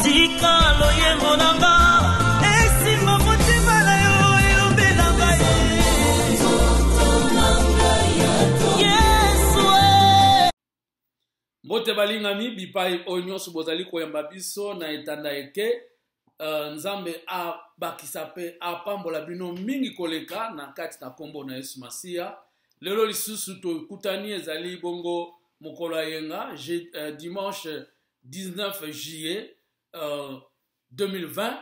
tika loyengo nanga esimba motima na yo elobe na ngai Yesu Mbote balingami bipai onyoso bozali koyamba biso na etanda eke nzambe abakisa pe apambola bino mingi koleka na kati na kombo na Yesu Masiya. Lelo lisusu tokutani ezali bongo mokolo yenga dimanche 19 juillet 2020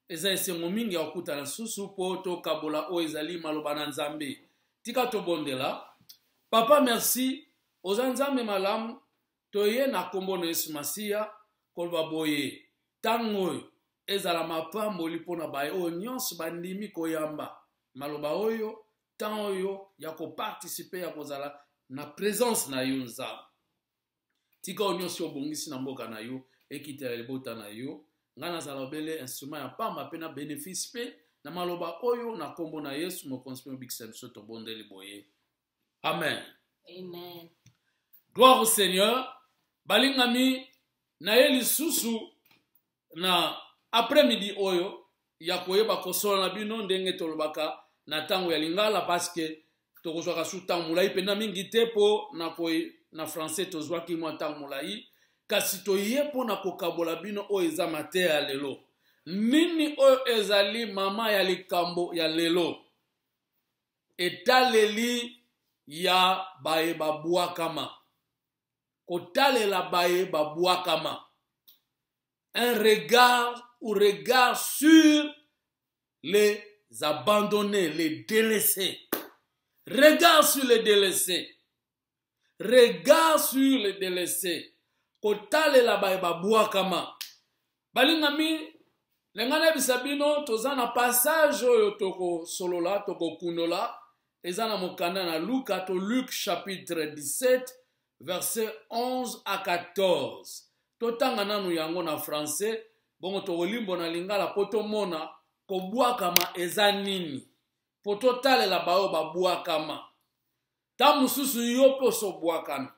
eza esengo mingi ya kokutana susu po tokabola o ezali maloba na nzambe. Tika tobondela. Papa merci oza nzambe malamu toye na kombo na Yesu Masiya koloba boye tango ezala mapamboli mpona baye oyo nyonso bandimi koyamba maloba oyo tan oyo ya koparticipe ya kozala na présence na yo nzambe. Tika oyo nyonso obongisi na mboka na yo ekitela libota na yo nga nazala obele instrument ya pamba mpe na bénéfice mpe na maloba oyo na kombo na Yesu mokonzi mpe mobikisa biso tobondeli boye. Amen. Amen. Gloire au Seigneur. Balingami na ye lisusu na après-midi oyo ya koyeba kosola na bino ndenge tolobaka na tango ya lingala paske tokozwaka su tango mulai pena mingi te po na français tozwaki mwa tango mulai kasi toye po na kokabola bino oyo eza mateya ya lelo. Nini oyo ezali mama ya likambo ya lelo? Etaleli ya baye babwakama. Kotalela baye babwakama. Un regard sur les abandonnés, les délaissés. Regard sur les délaissés. Regard sur les délaissés. Kotalela baye babwakama. Balingami lengana bisabino tozana passage oyo toko solola toko kunola ezana mokanda na Luc chapitre 17 verset 11 à 14. Totanga nanu yango na français bongo tokolimbo na lingala poto mona kobwakama eza nini poto talela bao babwakama tamususu yo poso bwakana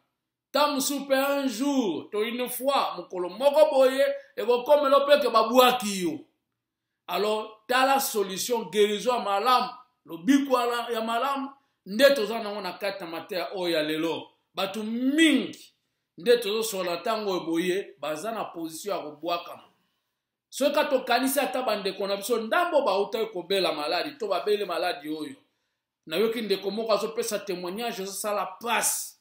tamusu pe un jour to une fois mokolo moko boye ekokomelo peke babwaki yo. Alors tala solution guérison ya malamu lobiko ya malamu nde tozana ngo na kati na mateya oyo ya lelo. Batu mingi nde tozo sola tango eboye baza na position ya kobwakama. Soka tokanisi ata bandeko na biso ndambo bauta kobela maladi to babele maladi oyo. Na yoki ndeko moko azopesa témoignage sala passe.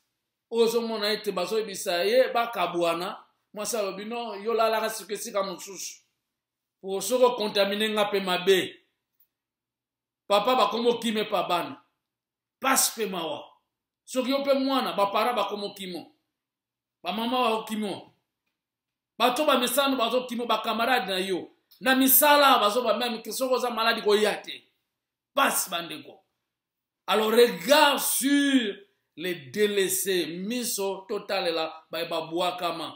Ozo mona ete bazo ebisa ye bakabwana mwasa lobino yo lalaka sikesika mosusu. Po soko contaminer nga pe mabe. Papa bakomo kime pa bana. Passe pe mawa. Soki yo pe mwana bapara bakomo kimo. Ba mama wa kimo. Bato ba mesano bazo kimo ba camarade na yo. Na misala bazo ba même kisoko za maladi ko yate. Passe bandeko. Alors regarde sur les délaissés miso total la ba babwakama.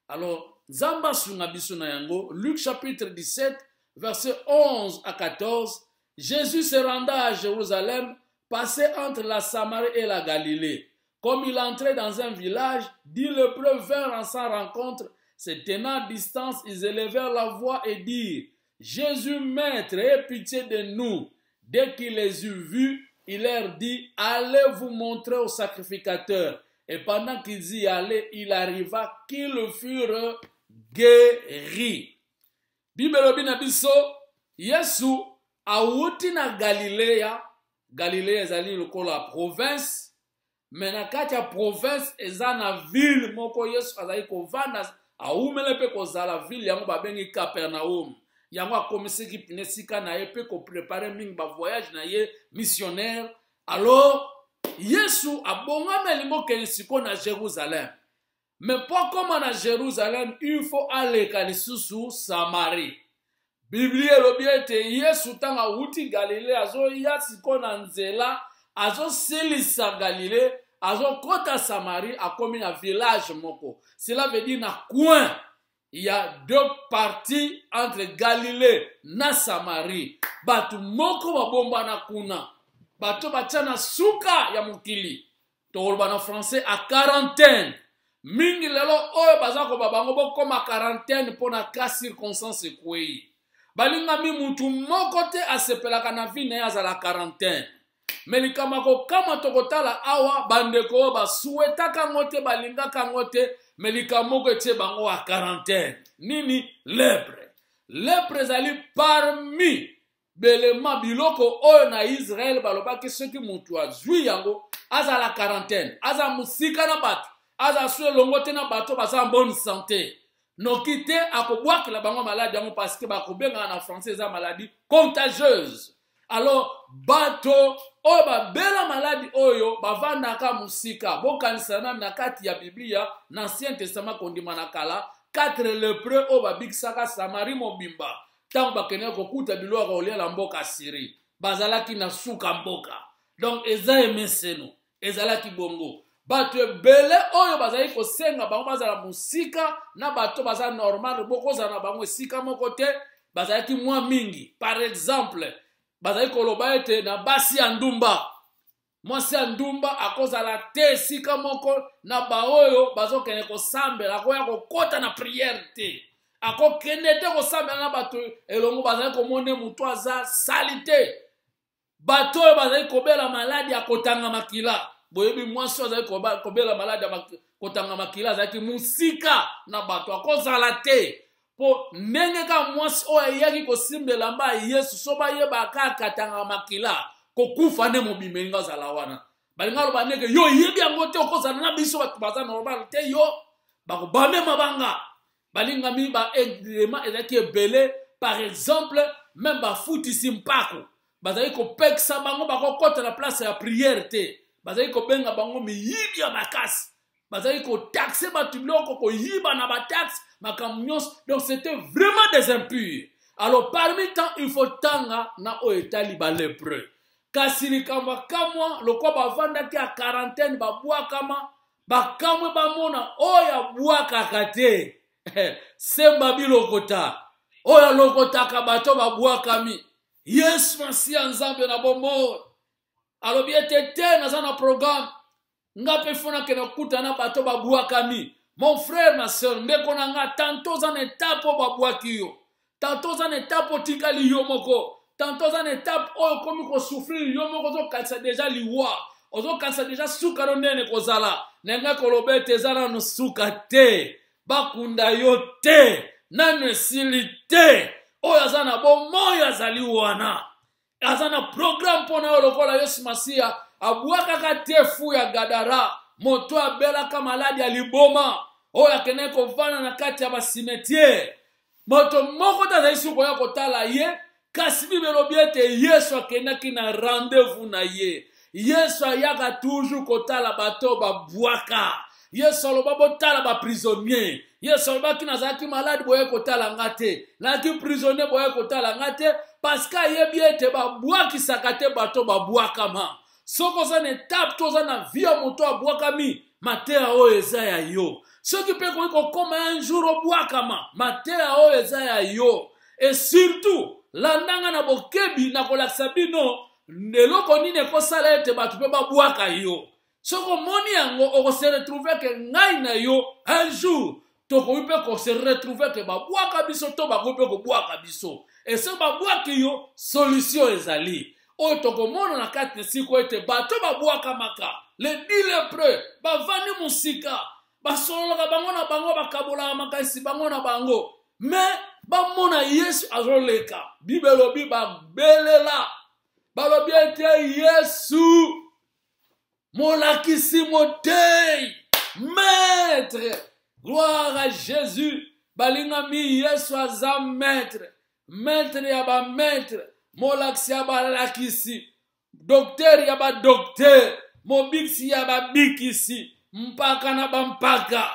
Alors Zamba sunga biso na yango Luc chapitre 17 verset 11 à 14. Jésus se renda à Jérusalem, passait entre la Samarie et la Galilée. Comme il entrait dans un village, 10 lépreux vinrent en sa rencontre. Se tenant à distance, ils élevèrent la voix et dirent: Jésus, maître, aie pitié de nous. Dès qu'il les eut vus, il leur dit: allez vous montrer au sacrificateur. Et pendant qu'ils y allaient, il arriva qu'ils furent guéris. Bible bina biso, Yesu awuti na Galilea. Galilea ezali lokola province. Mais na kati ya province eza na ville moko Yesu azali kovanda aumele pe kozala ville yango babengi Capernaum. Yango akomiseki pinesika na ye pe ko préparer mingi ba voyage na ye missionnaire. Alors Yesu abongama limbo kenisiko na Jérusalem. Mais pas comme à Jérusalem, il faut aller kalisusu Samarie. Biblie lobiete Yesu tanga uti Galilée azo yasiko na nzela azo selisa Galilée azo kota Samarie akomi na village moko. Cela veut dire na coin. Il y a deux parties entre Galilée na Samarie. Batu moko babomba na kuna. Batu bachana suka ya mukili. Tolba na français à quarantaine. mingi lelo oyo baza ko babango bokoma quarantaine pona ka circonstance ekwei balinga mi mutu moko te asepelaka na vie na ye azala quarantaine me likama kokama tokotala awa bandeko oyo basuetaka ngo te balingaka ngo te me likama moko etie bango ya quarantaine nini lepre ezali parmi belema biloko oyo na Israel balobaki soki mutu azwi yango azala quarantaine aza musika na bato aza su elongo te na bato baza en bonne santé noki te akobwakela bango maladi yango parce que bakobengaka na français eza maladie contagieuse. Alors bato oyo babela maladi oyo bavandaka musika bokanisa na kati ya Biblia na Ancien Testament kondima na kala 4 lépreux oyo babikisaka Samarie mobimba tango bakende kokuta biloko kolia la mboka Syrie bazalaki na suka mboka donc eza emeseno ezalaki bongo bato ebele oyo bazali kosenga bango bazala musika na bato baza normal bokozala na bango esika moko te bazalaki mwa mingi. Par exemple bazali koloba ete na basi ya ndumba mwasi ya ndumba akozala te esika moko na baoyo bazokende kosambela akoya kokota na priere te akokende te kosambela na bato elongo bazali komone mutu aza sali te bato oyo bazali kobela maladi ya kotanga makila boyebi mwasi azali kobela maladi ya kotanga makila azalaki musika na bato akozala te po ndenge ka mwasi oyo ayaki kosimbela mba Yesu so bayebaka akatanga makila kokufa nde mobimeli nga azala wana balinga loba ndenge yo yebi yango te okozala na biso bato baza normal te yo bakobame mabanga balinga mi ba élément ezalaki ebele. Par exemple même bafutisi mpako bazali kopekisa bango bakokota na place ya prière te bazali kobenga bango miyibi ya makasi bazali kotaxe bato biloko koyiba na bataxe makambo nyonso. Donc c'était vraiment des impurs. Alors parmi tant il faut tanga na oyo etali balépreux kasi likambo kamwa lokwa bavandaki ya quarantaine babwakama bakamwe bamona oyo abwakaka te semba bilokota oyo alokotaka bato babwakami Yesu Masiya Nzambe na bomoi alobi ete te naza na programme nga mpe fona kende kuta na bato babwakami. Mon frère ma soeur ndeko na nga tantôt za na étape oyo babwaki yo tantôt za na étape otikali yo moko tantôt za na étape oyo komi kosouffrir yo moko ozokanisa deja liwa ozokanisa deja suka no ndene kozala nenga koloba ete eza nano suka te bakunda yo te nano esili te oyo aza na bomoi azali wana aza na programme mpona oyo lokola Yesu Masiya abwakaka te fu ya Gadara moto abelaka maladi ya liboma oyo akende kovanda na kati ya basimetiere moto moko te azali suki koya kotala ye kasi Bible elobi ete Yesu akendaki na rendez-vous na ye. Yesu ayaka toujours kotala bato babwaka. Yesu aloba botala ba prisonnier. Yesu alobaki nazalaki malade boye kotala ngate naki prisonnier boye kotala ngate parce que ayebi ete babwakisaka te bato babwakama. Soko za na étape toza na vie ya moto abwakami mateya oyo eza ya yo. Soki pe koki kokoma un jour obwakama mateya oyo eza ya yo. Et surtout landanga na bokebi na kolakisa bino eloko nini ekosala ete bato mpe babwaka yo. Soko moni yango okose retrouver ke ngai na yo un jour tokoki mpe kose retrouver ke babwaka biso to bakoki mpe kobwaka biso. Et so babwaki yo solution ezali oyo tokomona na kati na siko ete bato babwaka maka le lépreux bavandi musika basololaka bango na bango bakabolaka makasi bango na bango mais bamona Yesu azoleka Bible elobi babelela balobi ete Yesu molakisi motei maître. Gloire à Jésus. Balingami Yesu aza maître ya ba maître molakisi ya balakisi docteur ya ba docteur mobikisi ya ba bikisi mpaka na ba mpaka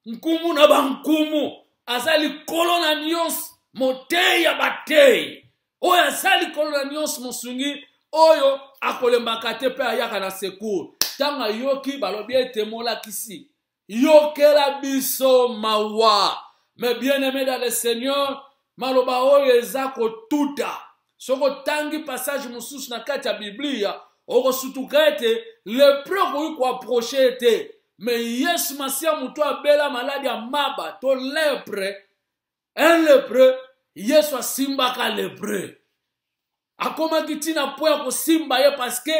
nkumu na ba nkumu azali kolona nyonso motei ya batei oyo azali kolona nyonso mosungi oyo akolembaka te mpe ayaka na secours tanga yoki balobi ete molakisi yokela biso mawa. Mais bien aimé dans le Seigneur maloba oyo eza kotuta soko tangi passage mosusu na kati ya Biblia okosutuka ete lépreux koyi koapproche ete Mais Yesu Masia muto bela maladie ya maba to lèpre. Un lépreux, Yesu simba ka lépreux. Akoma kitina poya ko simba ye parce que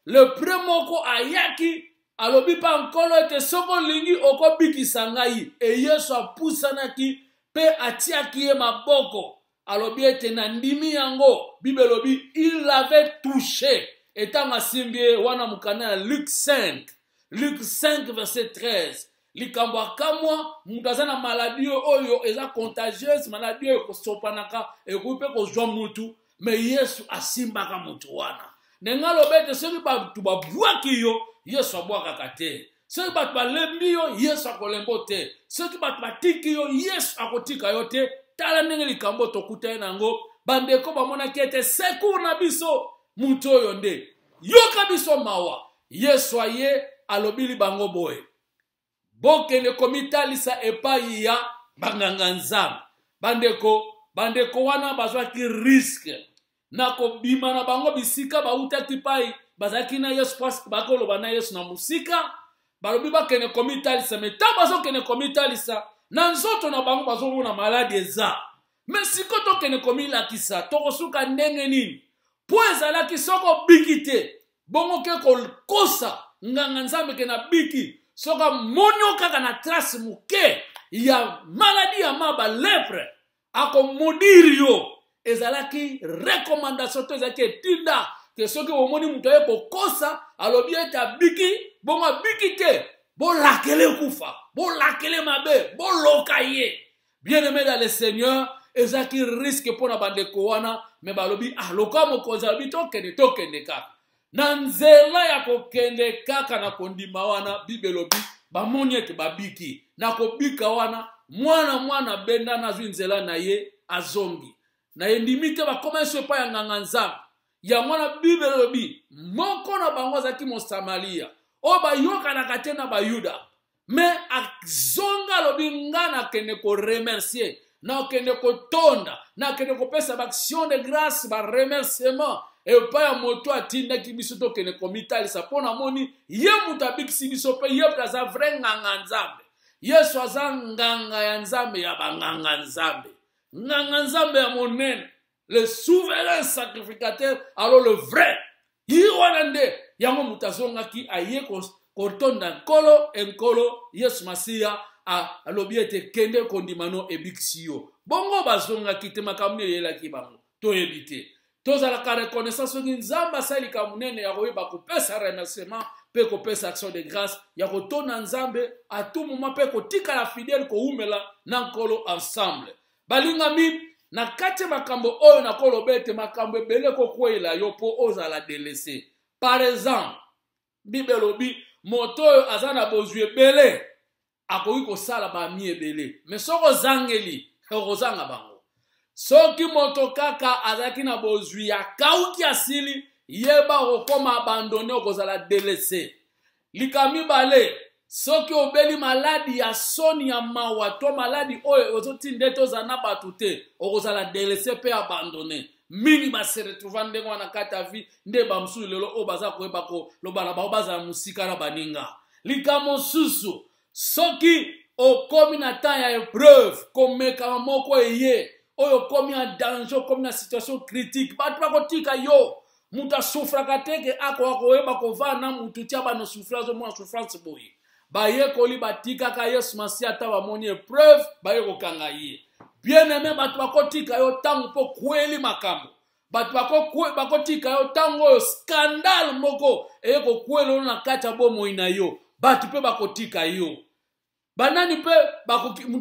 le premoko ayaki alobi pa nkolo ete soko lingi oko bikisa ngai e Yesu apusanaki pe atiaki ye maboko alobi ete na ndimi yango bibelobi il l'avait touché etant asimbi wana mukana Luc 5 verset 13 likambo akamwa mutazana maladie oyo eza contagieuse maladie oyo kosopanaka ekupe kozwa mutu mais Yesu asimbaka mutu wana nengalo bete soki batu babwaki yo Yesu abwakaka te soki batu balembi yo Yesu akolembo te soki batu batiki yo Yesu akotika yo te tala ndenge likambo tokuta ye nango bandeko bamonaki ete secours na biso mutu oyo nde yoka biso mawa Yesu aye alobili bango boye bokende komitalisa epai ya banganga nzambe bandeko wana bazwaki risque na kobima na bango bisika bautaki pai bazaki na Yesu parce bakoloba na Yesu na musika balobi bakende komitalisa meta bazokende komitalisa na nzoto na bango bazomona maladie eza mais siko tokende komilakisa tokosuka ndenge nini po ezalaki soko biki te bongo ke kokosa nganga nzambe ke na biki soka monyo kaka na trace muke ya maladie ya maba lepre akomodiri yo ezalaki recommandation to ezalaki etinda ke soki omoni mutu aye kokosa alobi ete abiki bongo abiki te bolakele kufa bolakele mabe boloka ye bien aimé dans le Seigneur ezalaki risque mpona bandeko wana me balobi aloka mokonzi alobi tokende kaka na nzela ya kokende kaka na kondima wana bibelobi bamoni ete babiki na kobika wana mwana benda nazwi nzela na ye azongi na ye ndimi te bakomenso epai ya nganga nzambe yango wana bibelobi moko na bango azalaki mosamaria oyo bayokanaka te na bayuda me azonga alobi nga nakende koremercier nakende kotonda nakende kopesa baaction de grâce baremerciement epai ya moto atindaki biso tokende komitalisa mpo namoni ye moto abikisi biso mpe ye mpe aza vrai nganga nzambe Yesu aza nganga ya nzambe ya banganga nzambe nganga nzambe ya monene le souverain sacrificateur alors le vrai ye wana nde yango moto azongaki aye kotonda nkolo Yesu Masiya alobi ete kende kondimano ebikisi yo bongo bazongaki te makambo eyelaki bango toyebi te tozalaka reconnaissance soki nzambe asalika monene ya koyeba kopesa remerciement mpe kopesa action de grâce ya kotonda nzambe a tout moment mpe kotikala fidèle koumela na nkolo ensemble balingami na kati ya makambo oyo nakoloba ete makambo ebele kokweyela yo mpo ozala delese par exemple bibelobi moto oyo aza na bozwi ebele akoki kosala bami ebele me soki ozangeli okozanga bango soki moto kaka azalaki na bozwi ya kauki asili yeba okokoma abandone okozala delese likami bale soki obeli maladi ya soni ya mawa to maladi oyo ozotinde tozana batu te okozala delese pe abandone mingi baseretrouva ndenge wana kati ya vie nde bamosusu lelo oyo baza koyeba koloba na bango bazala mosika na baninga likambo mosusu soki okomi na temps ya épreuve komekama moko eye oyo okomi na danger okomi na situation critique bato bakotika yo mutu asufraka teke akoka koyeba kovanda na mutu tia bana souffrance omona souffrance boye bayekoli batikaka Yesu Masiya ata bamoni épreuve baye kokanga ye bien aimé bato bakotika yo ntango mpo kweli makambo bato bakotika yo ntango oyo scandale moko eye kokwela ono na kati ya bomoi na yo bato mpe bakotika yo banani mpe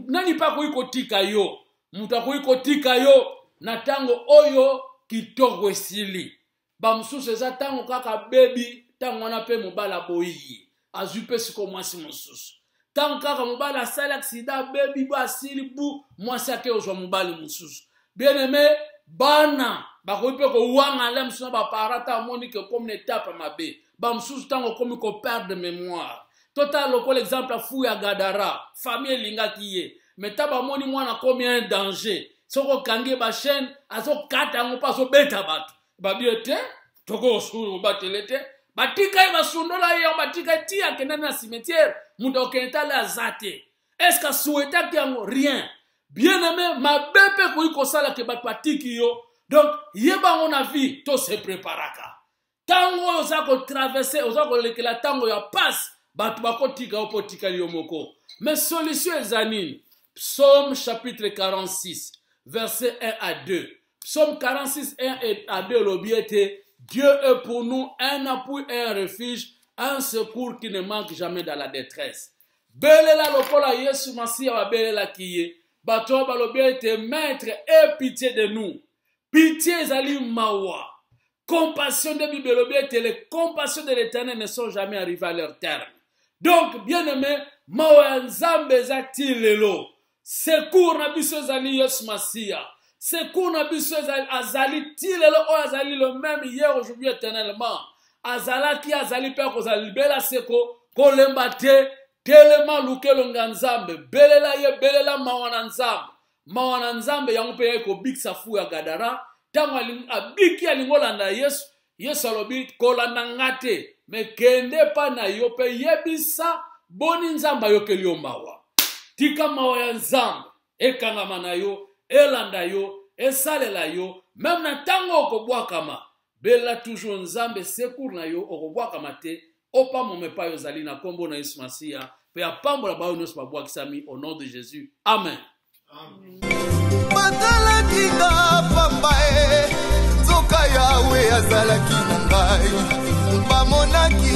nani mpe akoki kotika yo mutu akoki kotika yo na ntango oyo kitoko esili bamosusu eza ntango kaka bebi ntango wana mpe mobali aboyi azwi mpe siko mwasi mosusu ntango kaka mobali asali aksida bebi bo asili bu mwasi ake ozwa mobali mosusu bien aimé bana bakoki mpe kowangala mosusu na bapara ntango amoni ke komi na etape mabe bamosusu ntango okomi koperdre mémoire totala lokola exemple afu ya Gadara famille elingaki ye me ntango bamoni mwana komi un danger soko okangi bachaine azokata yango mpo azobeta bato babi ete toko osulu batele te batika ye basundola ye batika ti akenda na cimetière mutu okentale azate. Est-ce que souhaita kiango rien? Bien aimé, ma bébé koui kosala ke bat patiki yo. Donc, yeba on a vie, to se préparaka. Tango oza ko traverser, oza ko lekela tango ya passe, bat bako tika opo tika yomoko. Mais solution ezanine. Psaume chapitre 46, verset 1 à 2. Psaume 46, 1 à 2, l'obiété. Dieu est pour nous un appui et un refuge, un secours qui ne manque jamais dans la détresse. Belela lokola Yesu Masiya wa belela kiye. Bato balobiété, maître, aie pitié de nous. Pitié ezali mawa. Compassion de Bibelobiété, les compassions de l'Éternel ne sont jamais arrivées à leur terme. Donc, bien aimé, mawa nzambe zati lelo. Secours na biso ezali Yesu Masiya. Secours na biso azali tilelo o azali le même hier, aujourd'hui, éternellement. Azalaki azali pe kozali bela seko kolemba te telema lukelo nganzambe belela ye belela mawana nzambe. Mawana nzambe yango pe yeko big safu ya gadara. Tango abiki alingolanda Yesu. Yesu alobi kolanda ngate. Me kende pa na yo pe yebisa boni nzamba yo kelio mawa. Tika mawa ya nzambe. Ekangama na yo. Elanda yo. Esalela yo. Même na tango okobwakama. Bela toujours nzambe secours na yo. Okobwakama te. Opa mome pa yo zali na kombo na Yesu Masiya. Pe apambo la ba yo nyonso babwakisami au nom de Jésus. Amen. Amen. Bazalaki na pamba nzoka yawe azalaki na ngai bamonaki